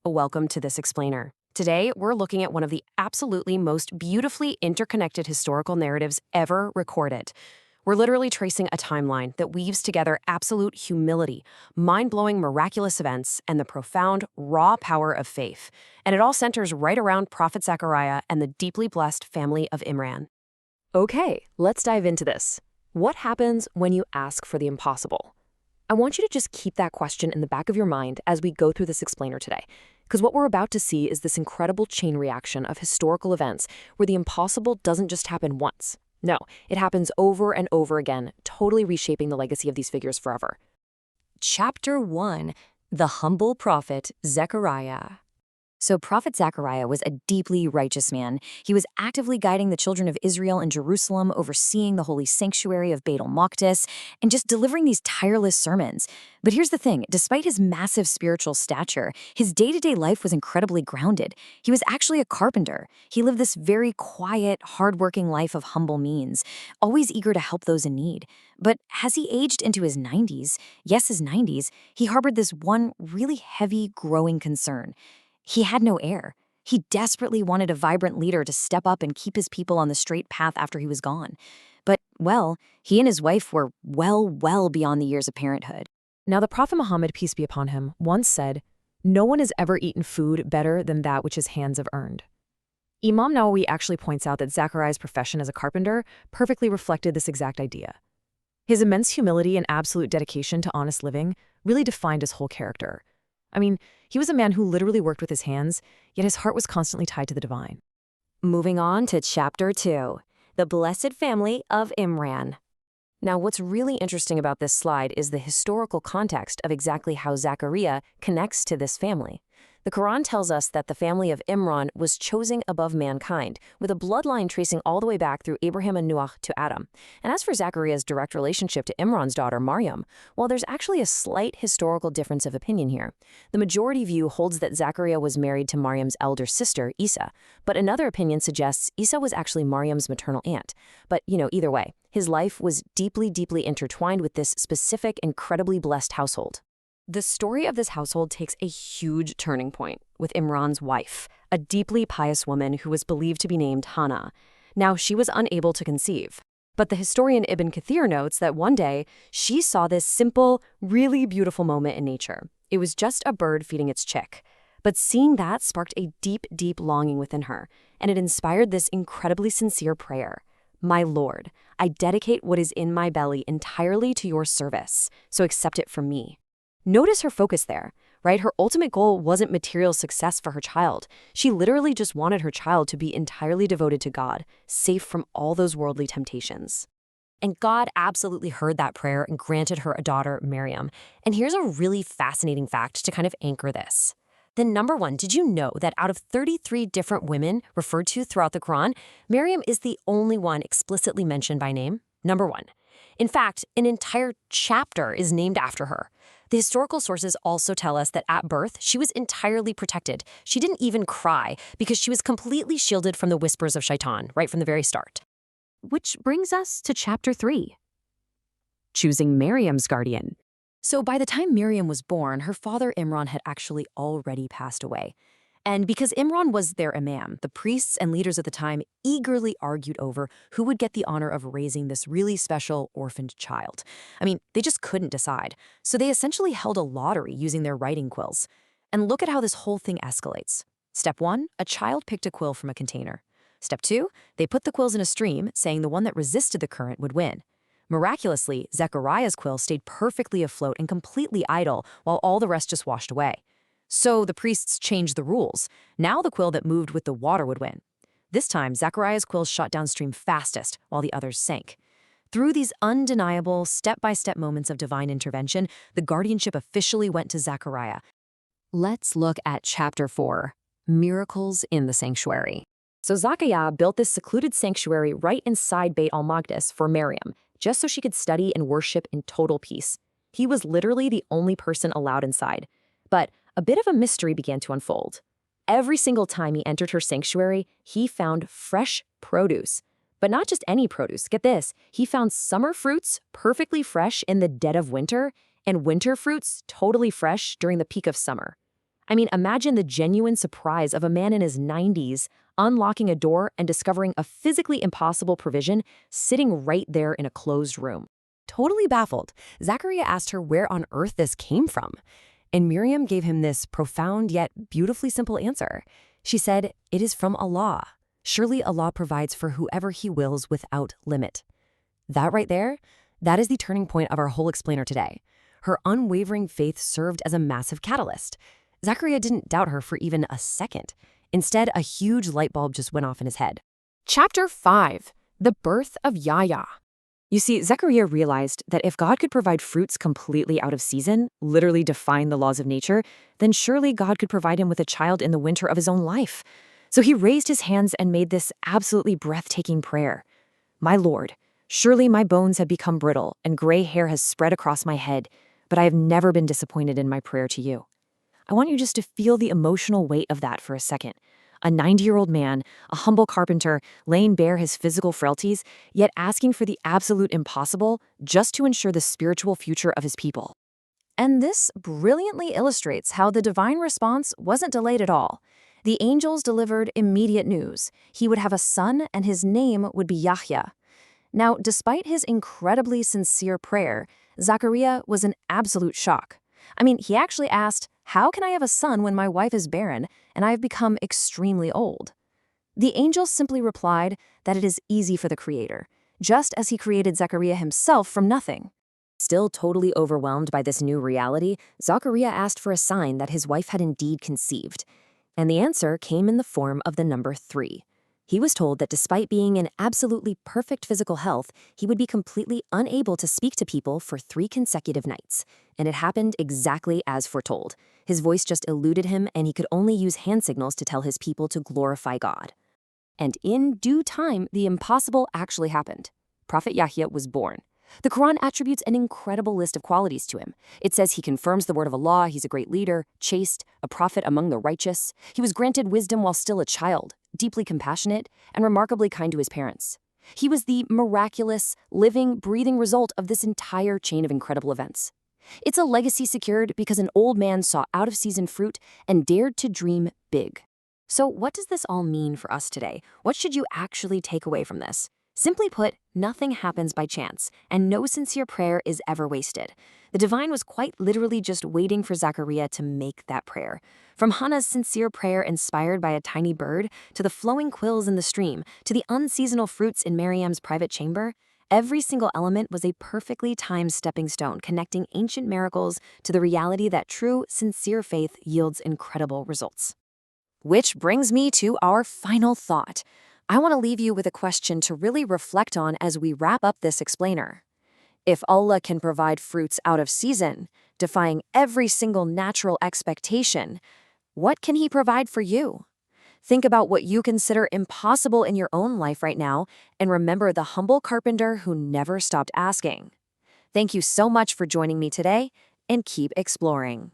Welcome to this explainer. Today, we're looking at one of the absolutely most beautifully interconnected historical narratives ever recorded. We're literally tracing a timeline that weaves together absolute humility, mind-blowing miraculous events, and the profound, raw power of faith. And it all centers right around Prophet Zakariyya and the deeply blessed family of Imran. Okay, let's dive into this. What happens when you ask for the impossible? I want you to just keep that question in the back of your mind as we go through this explainer today, because what we're about to see is this incredible chain reaction of historical events where the impossible doesn't just happen once. No, it happens over and over again, totally reshaping the legacy of these figures forever. Chapter 1. The Humble Prophet Zakariyya. So Prophet Zakariyya was a deeply righteous man. He was actively guiding the children of Israel in Jerusalem, overseeing the holy sanctuary of Beit al-Maqdis, and just delivering these tireless sermons. But here's the thing, despite his massive spiritual stature, his day-to-day life was incredibly grounded. He was actually a carpenter. He lived this very quiet, hardworking life of humble means, always eager to help those in need. But as he aged into his 90s, yes, his 90s, he harbored this one really heavy, growing concern. He had no heir. He desperately wanted a vibrant leader to step up and keep his people on the straight path after he was gone. But, well, he and his wife were well beyond the years of parenthood. Now, the Prophet Muhammad, peace be upon him, once said, "No one has ever eaten food better than that which his hands have earned." Imam Nawawi actually points out that Zakariyya's profession as a carpenter perfectly reflected this exact idea. His immense humility and absolute dedication to honest living really defined his whole character. I mean, he was a man who literally worked with his hands, yet his heart was constantly tied to the divine. Moving on to Chapter 2. The Blessed Family of Imran. Now, what's really interesting about this slide is the historical context of exactly how Zakariya connects to this family. The Quran tells us that the family of Imran was chosen above mankind, with a bloodline tracing all the way back through Abraham and Noah to Adam. And as for Zakariya's direct relationship to Imran's daughter, Maryam, well, there's actually a slight historical difference of opinion here. The majority view holds that Zakariya was married to Maryam's elder sister, Isa, but another opinion suggests Isa was actually Maryam's maternal aunt. But, either way, his life was deeply intertwined with this specific, incredibly blessed household. The story of this household takes a huge turning point with Imran's wife, a deeply pious woman who was believed to be named Hannah. Now, she was unable to conceive, but the historian Ibn Kathir notes that one day she saw this simple, really beautiful moment in nature. It was just a bird feeding its chick. But seeing that sparked a deep longing within her, and it inspired this incredibly sincere prayer. "My Lord, I dedicate what is in my belly entirely to your service, so accept it from me." Notice her focus there, right? Her ultimate goal wasn't material success for her child. She literally just wanted her child to be entirely devoted to God, safe from all those worldly temptations. And God absolutely heard that prayer and granted her a daughter, Maryam. And here's a really fascinating fact to kind of anchor this. Then number one, did you know that out of 33 different women referred to throughout the Quran, Maryam is the only one explicitly mentioned by name? Number one. In fact, an entire chapter is named after her. The historical sources also tell us that at birth, she was entirely protected. She didn't even cry because she was completely shielded from the whispers of Shaitan right from the very start. Which brings us to Chapter 3. Choosing Maryam's guardian. So by the time Maryam was born, her father Imran had actually already passed away. And because Imran was their imam, the priests and leaders of the time eagerly argued over who would get the honor of raising this really special orphaned child. I mean, they just couldn't decide. So they essentially held a lottery using their writing quills. And look at how this whole thing escalates. Step 1, a child picked a quill from a container. Step 2, they put the quills in a stream, saying the one that resisted the current would win. Miraculously, Zakariyya's quill stayed perfectly afloat and completely idle, while all the rest just washed away. So the priests changed the rules. Now the quill that moved with the water would win. This time, Zakariyya's quill shot downstream fastest, while the others sank. Through these undeniable, step-by-step moments of divine intervention, the guardianship officially went to Zakariyya. Let's look at Chapter 4, Miracles in the Sanctuary. So Zakariyya built this secluded sanctuary right inside Beit al-Maqdis for Maryam, just so she could study and worship in total peace. He was literally the only person allowed inside. But a bit of a mystery began to unfold. Every single time he entered her sanctuary, he found fresh produce. But not just any produce. Get this, he found summer fruits perfectly fresh in the dead of winter, and winter fruits totally fresh during the peak of summer. I mean, imagine the genuine surprise of a man in his 90s unlocking a door and discovering a physically impossible provision sitting right there in a closed room. Totally baffled, Zakariya asked her where on earth this came from. And Miriam gave him this profound yet beautifully simple answer. She said, "It is from Allah. Surely Allah provides for whoever He wills without limit." That right there, that is the turning point of our whole explainer today. Her unwavering faith served as a massive catalyst. Zakariya didn't doubt her for even a second. Instead, a huge light bulb just went off in his head. Chapter 5. The Birth of Yahya. You see, Zakariya realized that if God could provide fruits completely out of season, literally defying the laws of nature, then surely God could provide him with a child in the winter of his own life. So he raised his hands and made this absolutely breathtaking prayer. "My Lord, surely my bones have become brittle and gray hair has spread across my head, but I have never been disappointed in my prayer to you." I want you just to feel the emotional weight of that for a second. A 90-year-old man, a humble carpenter, laying bare his physical frailties, yet asking for the absolute impossible just to ensure the spiritual future of his people. And this brilliantly illustrates how the divine response wasn't delayed at all. The angels delivered immediate news. He would have a son, and his name would be Yahya. Now, despite his incredibly sincere prayer, Zakariya was in absolute shock. I mean, he actually asked, "How can I have a son when my wife is barren and I have become extremely old?" The angel simply replied that it is easy for the Creator, just as he created Zakariya himself from nothing. Still totally overwhelmed by this new reality, Zakariya asked for a sign that his wife had indeed conceived. And the answer came in the form of the number 3. He was told that despite being in absolutely perfect physical health, he would be completely unable to speak to people for 3 consecutive nights. And it happened exactly as foretold. His voice just eluded him, and he could only use hand signals to tell his people to glorify God. And in due time, the impossible actually happened. Prophet Yahya was born. The Quran attributes an incredible list of qualities to him. It says he confirms the word of Allah, he's a great leader, chaste, a prophet among the righteous. He was granted wisdom while still a child, deeply compassionate, and remarkably kind to his parents. He was the miraculous, living, breathing result of this entire chain of incredible events. It's a legacy secured because an old man saw out-of-season fruit and dared to dream big. So what does this all mean for us today? What should you actually take away from this? Simply put, nothing happens by chance, and no sincere prayer is ever wasted. The divine was quite literally just waiting for Zakariya to make that prayer. From Hannah's sincere prayer inspired by a tiny bird, to the flowing quills in the stream, to the unseasonal fruits in Maryam's private chamber, every single element was a perfectly timed stepping stone connecting ancient miracles to the reality that true, sincere faith yields incredible results. Which brings me to our final thought. I want to leave you with a question to really reflect on as we wrap up this explainer. If Allah can provide fruits out of season, defying every single natural expectation, what can He provide for you? Think about what you consider impossible in your own life right now, and remember the humble carpenter who never stopped asking. Thank you so much for joining me today, and keep exploring.